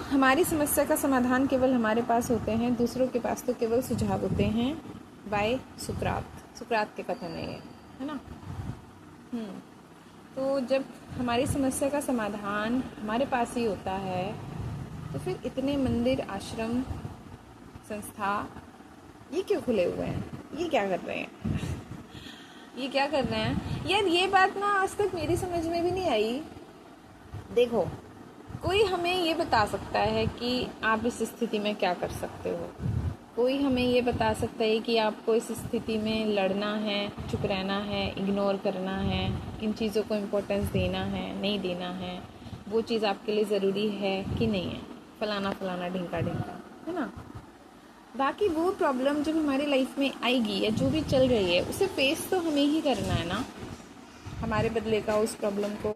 हमारी समस्या का समाधान केवल हमारे पास होते हैं, दूसरों के पास तो केवल सुझाव होते हैं। बाय सुकरात के कथन है ना। तो जब हमारी समस्या का समाधान हमारे पास ही होता है तो फिर इतने मंदिर, आश्रम, संस्था ये क्यों खुले हुए हैं? ये क्या कर रहे हैं? ये क्या कर रहे हैं यार? ये बात ना आज तक मेरी समझ में भी नहीं आई। देखो, कोई हमें ये बता सकता है कि आप इस स्थिति में क्या कर सकते हो। कोई हमें ये बता सकता है कि आपको इस स्थिति में लड़ना है, चुप रहना है, इग्नोर करना है, किन चीज़ों को इम्पोर्टेंस देना है, नहीं देना है, वो चीज़ आपके लिए ज़रूरी है कि नहीं है, फलाना फलाना ढिंका ढिंका, है ना। बाकी वो प्रॉब्लम जब हमारी लाइफ में आएगी या जो भी चल रही है उसे फेस तो हमें ही करना है ना, हमारे बदले का उस प्रॉब्लम को।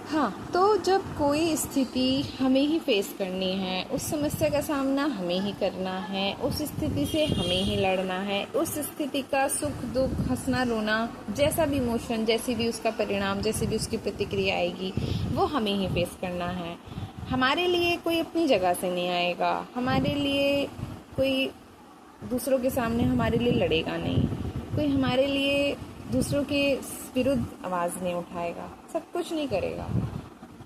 हाँ, तो जब कोई स्थिति हमें ही फेस करनी है, उस समस्या का सामना हमें ही करना है, उस स्थिति से हमें ही लड़ना है, उस स्थिति का सुख दुख, हंसना रोना, जैसा भी इमोशन, जैसी भी उसका परिणाम, जैसी भी उसकी प्रतिक्रिया आएगी, वो हमें ही फेस करना है। हमारे लिए कोई अपनी जगह से नहीं आएगा, हमारे लिए कोई दूसरों के सामने हमारे लिए लड़ेगा नहीं, कोई हमारे लिए दूसरों के विरुद्ध आवाज़ नहीं उठाएगा, सब कुछ नहीं करेगा।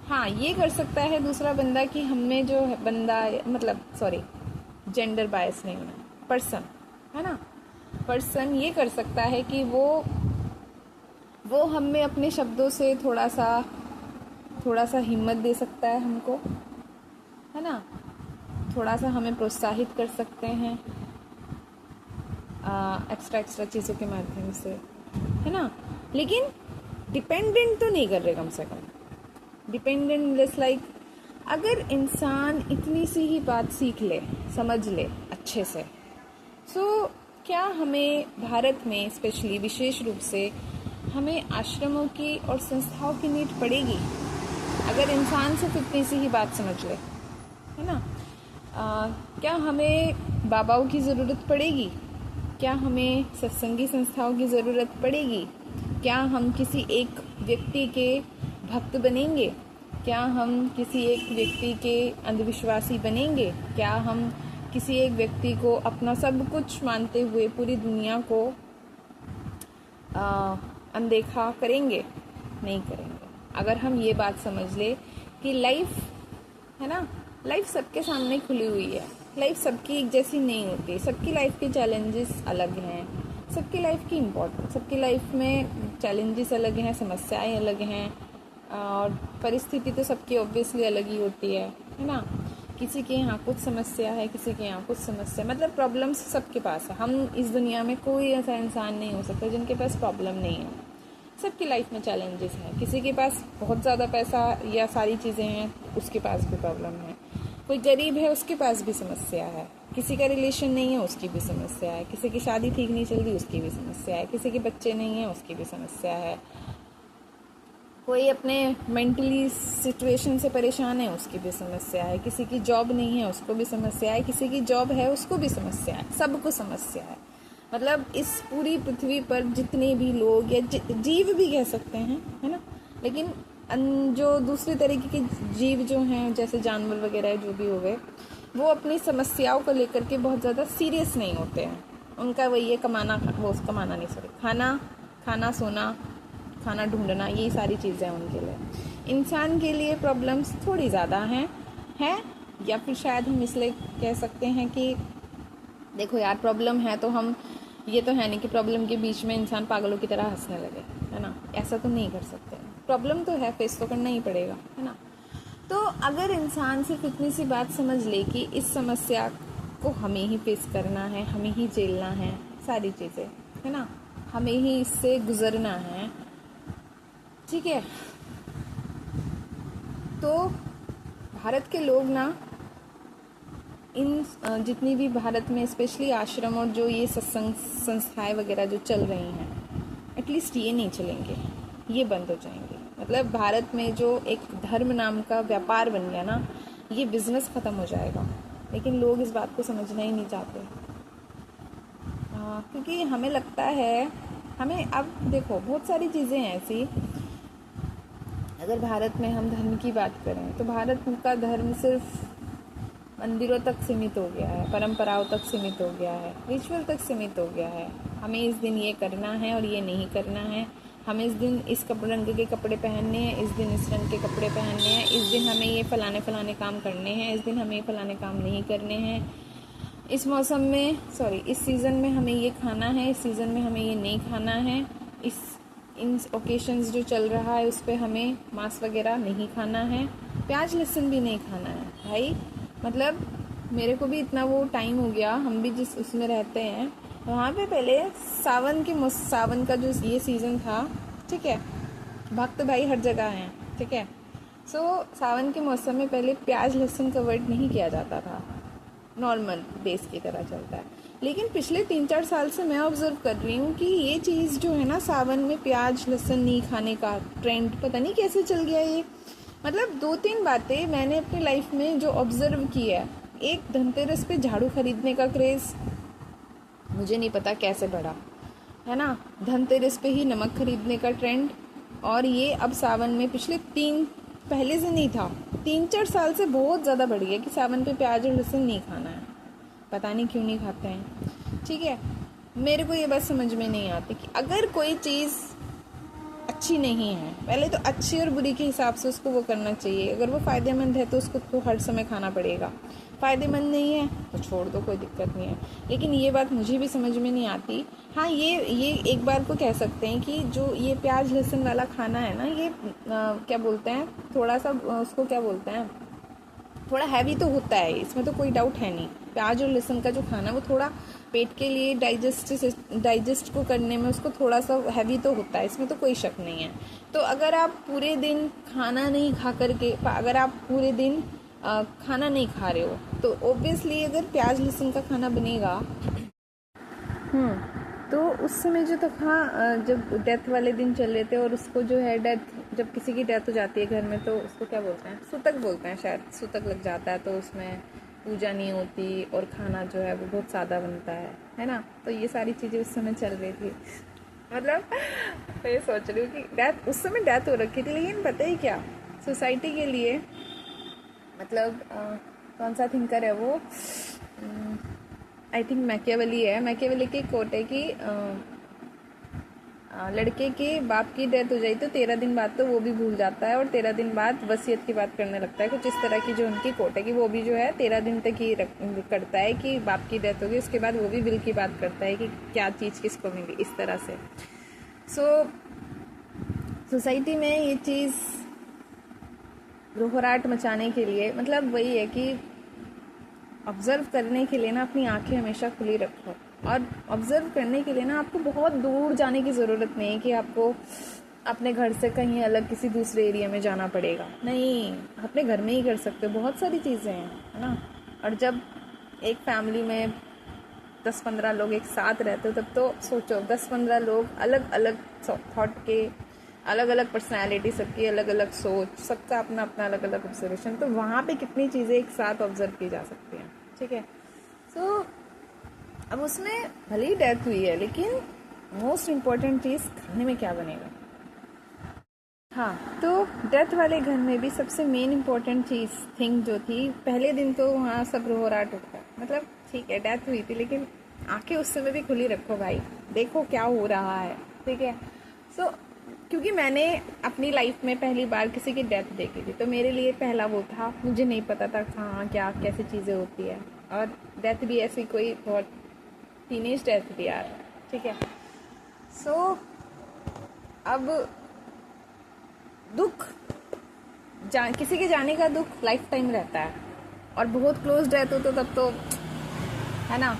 हाँ, ये कर सकता है दूसरा बंदा कि हमें जो है बंदा, मतलब सॉरी, जेंडर बायस नहीं होना, पर्सन, है ना, पर्सन ये कर सकता है कि वो हमें अपने शब्दों से थोड़ा सा हिम्मत दे सकता है हमको, है ना, थोड़ा सा हमें प्रोत्साहित कर सकते हैं एक्स्ट्रा चीज़ों के माध्यम से, है ना। लेकिन डिपेंडेंट तो नहीं कर रहे, कम से कम डिपेंडेंट जस्ट लाइक अगर इंसान इतनी सी ही बात सीख ले, समझ ले अच्छे से, सो क्या हमें भारत में स्पेशली, विशेष रूप से हमें आश्रमों की और संस्थाओं की नीड पड़ेगी अगर इंसान सिर्फ इतनी सी ही बात समझ ले, है ना। क्या हमें बाबाओं की ज़रूरत पड़ेगी? क्या हमें सत्संगी संस्थाओं की ज़रूरत पड़ेगी? क्या हम किसी एक व्यक्ति के भक्त बनेंगे? क्या हम किसी एक व्यक्ति के अंधविश्वासी बनेंगे? क्या हम किसी एक व्यक्ति को अपना सब कुछ मानते हुए पूरी दुनिया को अनदेखा करेंगे? नहीं करेंगे। अगर हम ये बात समझ ले कि लाइफ, है ना, लाइफ सबके सामने खुली हुई है, लाइफ सबकी एक जैसी नहीं होती, सबकी लाइफ के चैलेंजेस अलग हैं, सबकी लाइफ की इम्पोर्टेंस, सबकी लाइफ में चैलेंजेस अलग हैं, समस्याएं अलग हैं, और परिस्थिति तो सबकी ऑब्वियसली अलग ही होती है ना। किसी के यहाँ कुछ समस्या है, किसी के यहाँ कुछ समस्या, मतलब प्रॉब्लम्स सबके पास है। हम इस दुनिया में कोई ऐसा इंसान नहीं हो सकता जिनके पास प्रॉब्लम नहीं है। सबकी लाइफ में चैलेंजेस हैं। किसी के पास बहुत ज़्यादा पैसा या सारी चीज़ें हैं, उसके पास भी प्रॉब्लम है। कोई गरीब है, उसके पास भी समस्या है। किसी का रिलेशन नहीं है, उसकी भी समस्या है। किसी की शादी ठीक नहीं चल रही, उसकी भी समस्या है। किसी के बच्चे नहीं हैं, उसकी भी समस्या है। कोई अपने मेंटली सिचुएशन से परेशान है, उसकी भी समस्या है। किसी की जॉब नहीं है, उसको भी समस्या है। किसी की जॉब है, उसको भी समस्या है। सबको समस्या है। मतलब इस पूरी पृथ्वी पर जितने भी लोग या जीव भी कह सकते हैं, है ना, लेकिन जो दूसरे तरीके के जीव जो हैं, जैसे जानवर वगैरह जो भी हो गए, वो अपनी समस्याओं को लेकर के बहुत ज़्यादा सीरियस नहीं होते हैं। उनका वही है कमाना नहीं, सॉरी, खाना सोना, खाना ढूंढना, ये सारी चीज़ें उनके लिए। इंसान के लिए प्रॉब्लम्स थोड़ी ज़्यादा हैं, या फिर शायद हम इसलिए कह सकते हैं कि देखो यार, प्रॉब्लम है तो हम, ये तो है नहीं कि प्रॉब्लम के बीच में इंसान पागलों की तरह हंसने लगे, है ना, ऐसा तो नहीं कर सकते। प्रॉब्लम तो है, फेस तो करना ही पड़ेगा, है ना। तो अगर इंसान सिर्फ इतनी सी बात समझ ले कि इस समस्या को हमें ही फेस करना है, हमें ही झेलना है सारी चीज़ें, है ना, हमें ही इससे गुजरना है, ठीक है, तो भारत के लोग ना, इन जितनी भी भारत में स्पेशली आश्रम और जो ये सत्संग संस्थाएं वगैरह जो चल रही हैं, एटलीस्ट ये नहीं चलेंगे, ये बंद हो जाएंगे। मतलब भारत में जो एक धर्म नाम का व्यापार बन गया ना, ये बिजनेस ख़त्म हो जाएगा। लेकिन लोग इस बात को समझना ही नहीं चाहते, क्योंकि हमें लगता है, हमें अब देखो बहुत सारी चीज़ें हैं ऐसी, अगर भारत में हम धर्म की बात करें तो भारत का धर्म सिर्फ मंदिरों तक सीमित हो गया है, परंपराओं तक सीमित हो गया है, रिचुअल तक सीमित हो गया है। हमें इस दिन ये करना है और ये नहीं करना है, हमें इस दिन इस रंग के कपड़े पहनने हैं, इस दिन इस रंग के कपड़े पहनने हैं, इस दिन हमें ये फलाने काम करने हैं, इस दिन हमें ये फलाने काम नहीं करने हैं, इस मौसम में इस सीज़न में हमें ये खाना है, इस सीज़न में हमें ये नहीं खाना है, इन ओकेशंस जो चल रहा है उस पर हमें मांस वगैरह नहीं खाना है, प्याज लहसुन भी नहीं खाना है। भाई मतलब मेरे को भी इतना वो टाइम हो गया, हम भी जिस उसमें रहते हैं वहाँ पे पहले सावन का जो ये सीज़न था, ठीक है, भक्त भाई हर जगह हैं, ठीक है। सावन के मौसम में पहले प्याज लहसुन का वर्ड नहीं किया जाता था, नॉर्मल बेस की तरह चलता है। लेकिन पिछले 3-4 साल से मैं ऑब्जर्व कर रही हूँ कि ये चीज़ जो है ना, सावन में प्याज लहसुन नहीं खाने का ट्रेंड पता नहीं कैसे चल गया ये। मतलब 2-3 बातें मैंने अपनी लाइफ में जो ऑब्जर्व की है। एक, धनतेरस पे झाड़ू खरीदने का क्रेज़ मुझे नहीं पता कैसे बढ़ा, है ना। धनतेरस पे ही नमक खरीदने का ट्रेंड, और ये अब सावन में पहले से नहीं था, 3-4 साल से बहुत ज़्यादा बढ़ गया कि सावन पे प्याज और लहसुन नहीं खाना है। पता नहीं क्यों नहीं खाते हैं, ठीक है। मेरे को ये बात समझ में नहीं आती कि अगर कोई चीज़ अच्छी नहीं है, पहले तो अच्छी और बुरी के हिसाब से उसको वो करना चाहिए। अगर वो फ़ायदेमंद है तो उसको तो हर समय खाना पड़ेगा, फ़ायदेमंद नहीं है तो छोड़ दो, कोई दिक्कत नहीं है। लेकिन ये बात मुझे भी समझ में नहीं आती। हाँ, ये एक बार को कह सकते हैं कि जो ये प्याज लहसुन वाला खाना है ना, ये क्या बोलते हैं, थोड़ा सा उसको क्या बोलते हैं, थोड़ा हैवी तो होता है, इसमें तो कोई डाउट है नहीं। प्याज और लहसुन का जो खाना वो थोड़ा पेट के लिए डाइजेस्ट को करने में उसको थोड़ा सा हैवी तो होता है, इसमें तो कोई शक नहीं है। तो अगर आप पूरे दिन खाना नहीं खा करके, अगर आप पूरे दिन खाना नहीं खा रहे हो तो ऑब्वियसली अगर प्याज लहसुन का खाना बनेगा तो उस समय जो तो जब डेथ वाले दिन चल रहे थे और उसको जो है जब किसी की डेथ हो जाती है घर में तो उसको क्या बोलते हैं, सूतक बोलते हैं शायद, सूतक लग जाता है तो उसमें पूजा नहीं होती और खाना जो है वो बहुत सादा बनता है ना। तो ये सारी चीज़ें उस समय चल रही थी। मतलब तो ये सोच रही हूँ कि उस समय डेथ हो रखी थी, लेकिन पता ही क्या, सोसाइटी के लिए मतलब कौन सा थिंकर है वो, आई थिंक मैकियावेली है। मैकियावेली की कोट है कि लड़के के बाप की डेथ हो जाए तो 13 दिन बाद तो वो भी भूल जाता है और 13 दिन बाद वसीयत की बात करने लगता है। कुछ इस तरह की जो उनकी कोट है कि वो भी जो है 13 दिन तक ही करता है कि बाप की डेथ होगी, उसके बाद वो भी विल की बात करता है कि क्या चीज़ किसको मिली, इस तरह से। सोसाइटी में ये चीज़ रोहराट मचाने के लिए, मतलब वही है कि ऑब्ज़र्व करने के लिए ना अपनी आंखें हमेशा खुली रखो। और ऑब्ज़र्व करने के लिए ना आपको बहुत दूर जाने की ज़रूरत नहीं है कि आपको अपने घर से कहीं अलग किसी दूसरे एरिया में जाना पड़ेगा। नहीं, अपने घर में ही कर सकते हो, बहुत सारी चीज़ें हैं, है ना। और जब एक फैमिली में 10-15 लोग एक साथ रहते हो तब तो सोचो 10-15 लोग अलग अलग थॉट के, अलग अलग पर्सनैलिटी, सबकी अलग अलग सोच, सबका अपना अपना अलग अलग ऑब्जर्वेशन, तो वहाँ पे कितनी चीज़ें एक साथ ऑब्जर्व की जा सकती हैं, ठीक है। अब उसमें भले ही डेथ हुई है लेकिन मोस्ट इम्पॉर्टेंट चीज़ खाने में क्या बनेगा। हाँ, तो डेथ वाले घर में भी सबसे मेन इम्पॉर्टेंट थिंग जो थी, पहले दिन तो वहाँ सब रोहराट उठता, मतलब ठीक है डेथ हुई थी लेकिन आंखें उस समय भी खुली रखो भाई, देखो क्या हो रहा है, ठीक है। क्योंकि मैंने अपनी लाइफ में पहली बार किसी की डेथ देखी थी तो मेरे लिए पहला वो था, मुझे नहीं पता था कहाँ क्या कैसी चीज़ें होती है। और डेथ भी ऐसी कोई बहुत टीनेज डेथ थी यार, ठीक है। अब दुख किसी के जाने का दुख लाइफ टाइम रहता है, और बहुत क्लोज डेथ हो तो तब तो है ना,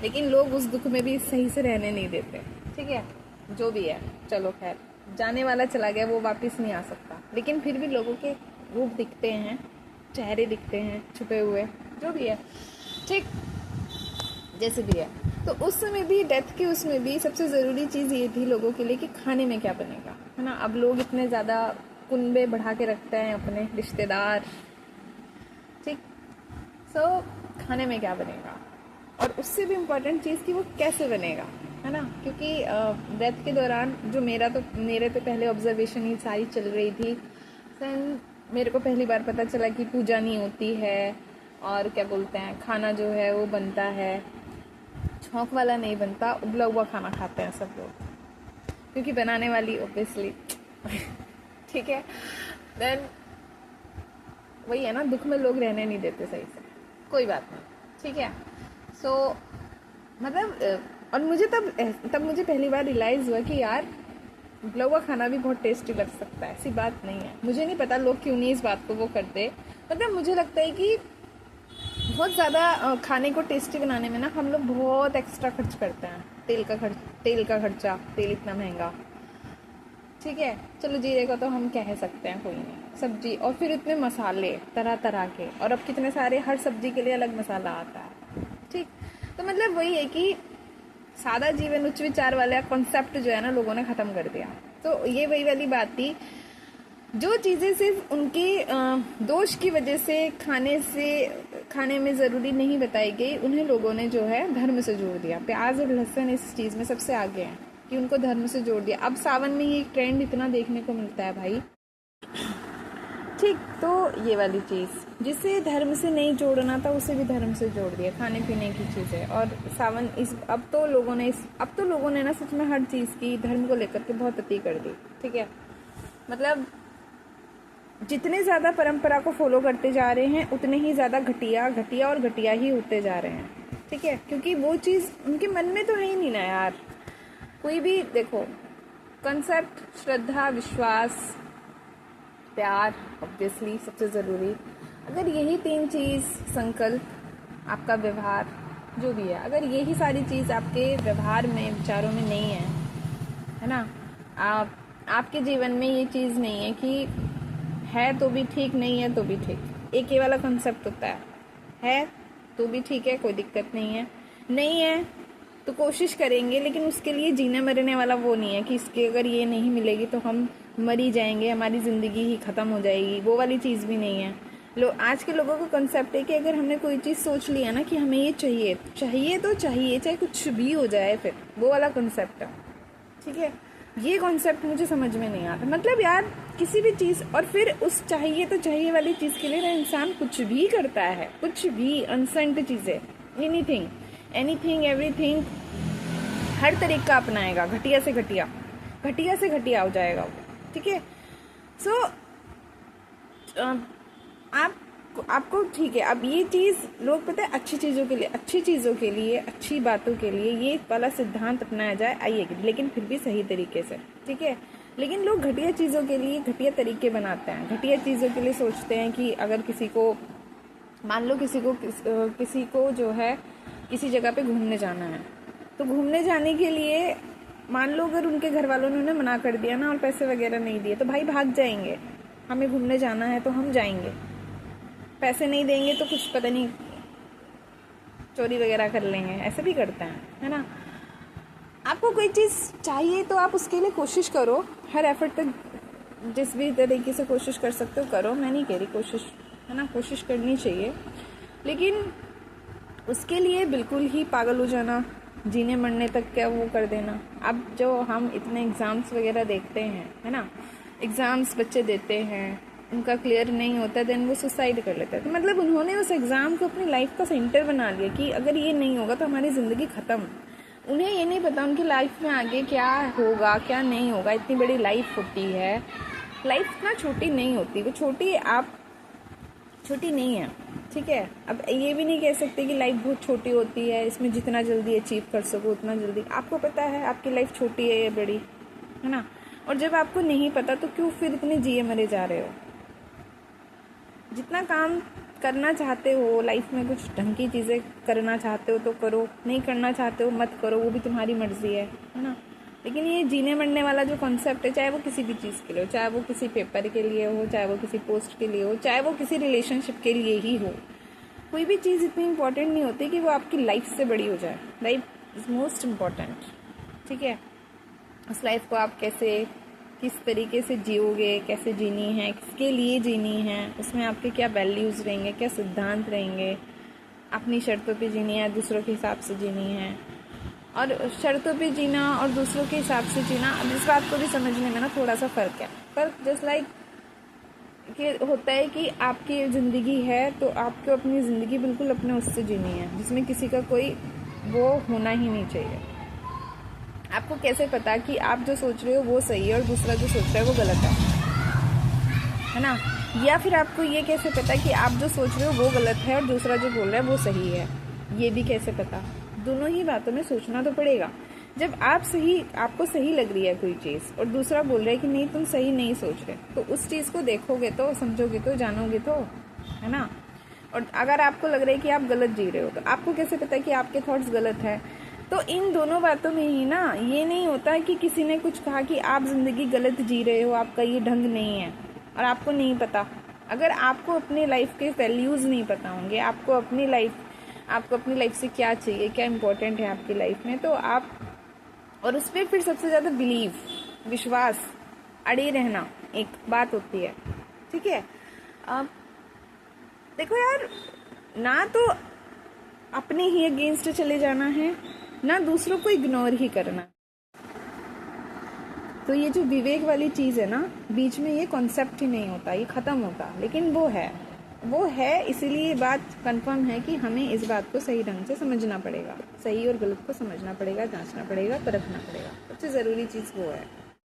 लेकिन लोग उस दुख में भी सही से रहने नहीं देते, ठीक है। जो भी है, चलो खैर, जाने वाला चला गया, वो वापस नहीं आ सकता, लेकिन फिर भी लोगों के रूप दिखते हैं, चेहरे दिखते हैं छुपे हुए, जो भी है, ठीक, जैसे भी है। तो उस समय भी डेथ के उसमें भी सबसे ज़रूरी चीज़ ये थी लोगों के लिए कि खाने में क्या बनेगा, है ना। अब लोग इतने ज़्यादा कुनबे बढ़ा के रखते हैं अपने रिश्तेदार, ठीक। खाने में क्या बनेगा, और उससे भी इम्पोर्टेंट चीज़ कि वो कैसे बनेगा, है ना। क्योंकि डेथ के दौरान जो मेरे तो पहले ऑब्जर्वेशन ही सारी चल रही थी, देन मेरे को पहली बार पता चला कि पूजा नहीं होती है, और क्या बोलते हैं, खाना जो है वो बनता है, छौंक वाला नहीं बनता, उबला हुआ खाना खाते हैं सब लोग, क्योंकि बनाने वाली ऑब्वियसली ठीक है। देन वही है ना, दुख में लोग रहने नहीं देते सही से, कोई बात नहीं, ठीक है। सो मतलब और मुझे तब मुझे पहली बार रियलाइज़ हुआ कि यार उबला हुआ खाना भी बहुत टेस्टी लग सकता है, ऐसी बात नहीं है। मुझे नहीं पता लोग क्यों नहीं इस बात को वो करते, मतलब मुझे लगता है कि बहुत ज़्यादा खाने को टेस्टी बनाने में ना हम लोग बहुत एक्स्ट्रा खर्च करते हैं, तेल का खर्चा, तेल इतना महंगा, ठीक है। चलो जीरे का तो हम कह सकते हैं, कोई नहीं, सब्जी, और फिर इतने मसाले तरह तरह के, और अब कितने सारे, हर सब्जी के लिए अलग मसाला आता है, ठीक। तो मतलब वही है कि सादा जीवन उच्च विचार वाला कॉन्सेप्ट जो है ना लोगों ने ख़त्म कर दिया। तो ये वही वाली बात थी, जो चीज़ें सिर्फ उनके दोष की वजह से खाने में ज़रूरी नहीं बताई गई, उन्हें लोगों ने जो है धर्म से जोड़ दिया। प्याज और लहसुन इस चीज़ में सबसे आगे हैं कि उनको धर्म से जोड़ दिया। अब सावन में ये ट्रेंड इतना देखने को मिलता है भाई, ठीक। तो ये वाली चीज़ जिसे धर्म से नहीं जोड़ना था उसे भी धर्म से जोड़ दिया, खाने पीने की चीज़ें। और सावन अब तो लोगों ने ना सच में हर चीज़ की धर्म को लेकर के बहुत अति कर दी, ठीक है। मतलब जितने ज़्यादा परंपरा को फॉलो करते जा रहे हैं उतने ही ज़्यादा घटिया ही होते जा रहे हैं, ठीक है। क्योंकि वो चीज़ उनके मन में तो है ही नहीं ना यार। कोई भी देखो, कंसेप्ट, श्रद्धा, विश्वास, प्यार, ऑब्वियसली सबसे ज़रूरी, अगर यही 3 चीज़, संकल्प, आपका व्यवहार जो भी है, अगर यही सारी चीज़ आपके व्यवहार में, विचारों में नहीं है ना, आपके जीवन में ये चीज़ नहीं है कि है तो भी ठीक, नहीं है तो भी ठीक, एक ये वाला कंसेप्ट होता है तो भी ठीक है, कोई दिक्कत नहीं है तो कोशिश करेंगे, लेकिन उसके लिए जीने मरने वाला वो नहीं है कि इसके अगर ये नहीं मिलेगी तो हम मर ही जाएंगे, हमारी ज़िंदगी ही ख़त्म हो जाएगी, वो वाली चीज़ भी नहीं है। आज के लोगों का कंसेप्ट है कि अगर हमने कोई चीज़ सोच लिया ना कि हमें ये चाहिए तो चाहिए, चाहे कुछ भी हो जाए, फिर वो वाला कंसेप्ट है, ठीक है। ये कॉन्सेप्ट मुझे समझ में नहीं आता। मतलब यार किसी भी चीज़, और फिर उस चाहिए तो चाहिए वाली चीज़ के लिए ना इंसान कुछ भी करता है, कुछ भी अनसेंट चीज़ें, एनीथिंग एवरीथिंग, हर तरीका अपनाएगा, घटिया से घटिया हो जाएगा वो, ठीक है। सो आपको ठीक है, अब ये चीज़ लोग पता है अच्छी चीज़ों के लिए, अच्छी बातों के लिए ये वाला सिद्धांत अपनाया जाए, आइए, लेकिन फिर भी सही तरीके से, ठीक है। लेकिन लोग घटिया चीज़ों के लिए घटिया तरीके बनाते हैं, घटिया चीज़ों के लिए सोचते हैं कि अगर किसी को, मान लो किसी को जो है किसी जगह पे घूमने जाना है, तो घूमने जाने के लिए मान लो अगर उनके घर वालों ने उन्हें मना कर दिया ना और पैसे वगैरह नहीं दिए, तो भाई भाग जाएंगे, हमें घूमने जाना है तो हम जाएंगे, पैसे नहीं देंगे तो कुछ पता नहीं चोरी वगैरह कर लेंगे, ऐसे भी करते हैं, है ना। आपको कोई चीज़ चाहिए तो आप उसके लिए कोशिश करो, हर एफर्ट तक जिस भी तरीके से कोशिश कर सकते हो करो, मैं नहीं कह रही कोशिश, है ना, कोशिश करनी चाहिए, लेकिन उसके लिए बिल्कुल ही पागल हो जाना, जीने मरने तक क्या वो कर देना। अब जो हम इतने एग्ज़ाम्स वगैरह देखते हैं, है ना, एग्ज़ाम्स बच्चे देते हैं, उनका क्लियर नहीं होता, देन वो सुसाइड कर लेते हैं। तो मतलब उन्होंने उस एग्ज़ाम को अपनी लाइफ का सेंटर बना लिया कि अगर ये नहीं होगा तो हमारी ज़िंदगी ख़त्म। उन्हें ये नहीं पता उनकी लाइफ में आगे क्या होगा क्या नहीं होगा। इतनी बड़ी लाइफ होती है, लाइफ ना छोटी नहीं होती, वो छोटी नहीं है, ठीक है। अब ये भी नहीं कह सकते कि लाइफ बहुत छोटी होती है, इसमें जितना जल्दी अचीव कर सको उतना जल्दी। आपको पता है आपकी लाइफ छोटी है या बड़ी, है ना। और जब आपको नहीं पता तो क्यों फिर इतने जिए मरे जा रहे हो। जितना काम करना चाहते हो लाइफ में, कुछ ढंग की चीज़ें करना चाहते हो तो करो, नहीं करना चाहते हो मत करो, वो भी तुम्हारी मर्जी है ना। लेकिन ये जीने मरने वाला जो कॉन्सेप्ट है, चाहे वो किसी भी चीज़ के लिए हो, चाहे वो किसी पेपर के लिए हो, चाहे वो किसी पोस्ट के लिए हो, चाहे वो किसी रिलेशनशिप के लिए ही हो, कोई भी चीज़ इतनी इम्पोर्टेंट नहीं होती कि वो आपकी लाइफ से बड़ी हो जाए। लाइफ इज़ मोस्ट इम्पॉर्टेंट, ठीक है। उस लाइफ को आप किस तरीके से जियोगे, कैसे जीनी है, किसके लिए जीनी है, उसमें आपके क्या वैल्यूज़ रहेंगे, क्या सिद्धांत रहेंगे, अपनी शर्तों पे जीनी है, दूसरों के हिसाब से जीनी है। और शर्तों पे जीना और दूसरों के हिसाब से जीना, अब इस बात को भी समझने में ना थोड़ा सा फ़र्क है। फ़र्क जस्ट लाइक कि होता है कि आपकी ज़िंदगी है तो आपको अपनी ज़िंदगी बिल्कुल अपने उससे जीनी है, जिसमें किसी का कोई वो होना ही नहीं चाहिए। आपको कैसे पता कि आप जो सोच रहे हो वो सही है और दूसरा जो सोच रहा है वो गलत है ना? या फिर आपको ये कैसे पता कि आप जो सोच रहे हो वो गलत है और दूसरा जो बोल रहा है वो सही है? ये भी कैसे पता? दोनों ही बातों में सोचना तो पड़ेगा। जब आपको सही लग रही है कोई चीज़ और दूसरा बोल रहा है कि नहीं तुम सही नहीं सोच रहे, तो उस चीज़ को देखोगे तो, समझोगे तो, जानोगे तो, है ना? और अगर आपको लग रहा है कि आप गलत जी रहे हो तो आपको कैसे पता है कि आपके थॉट्स गलत है? तो इन दोनों बातों में ही ना, ये नहीं होता है कि किसी ने कुछ कहा कि आप ज़िंदगी गलत जी रहे हो, आपका ये ढंग नहीं है और आपको नहीं पता। अगर आपको अपने लाइफ के वैल्यूज़ नहीं पता होंगे, आपको अपनी लाइफ से क्या चाहिए, क्या इम्पोर्टेंट है आपकी लाइफ में, तो आप और उस पर फिर सबसे ज़्यादा विश्वास, अड़े रहना एक बात होती है। ठीक है, अब देखो यार, ना तो अपने ही अगेंस्ट चले जाना है, ना दूसरों को इग्नोर ही करना। तो ये जो विवेक वाली चीज़ है ना, बीच में ये कॉन्सेप्ट ही नहीं होता, ये ख़त्म होता, लेकिन वो है इसीलिए बात कंफर्म है कि हमें इस बात को सही ढंग से समझना पड़ेगा, सही और गलत को समझना पड़ेगा, जांचना पड़ेगा, परखना पड़ेगा। सबसे ज़रूरी चीज़ वो है।